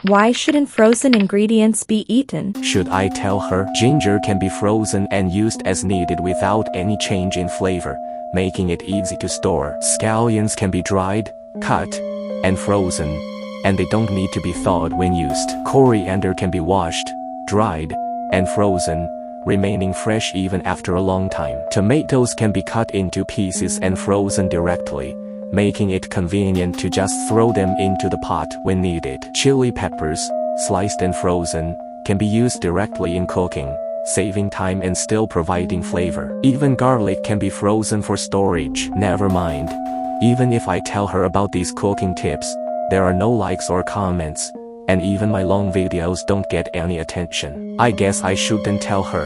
Why shouldn't frozen ingredients be eaten? Should I tell her? Ginger can be frozen and used as needed without any change in flavor, making it easy to store. Scallions can be dried, cut, and frozen, and they don't need to be thawed when used. Coriander can be washed, dried, and frozen, remaining fresh even after a long time. Tomatoes can be cut into pieces and frozen directly, making it convenient to just throw them into the pot when needed. Chili peppers, sliced and frozen, can be used directly in cooking, saving time and still providing flavor. Even garlic can be frozen for storage. Never mind. Even if I tell her about these cooking tips, there are no likes or comments, and even my long videos don't get any attention. I guess I shouldn't tell her.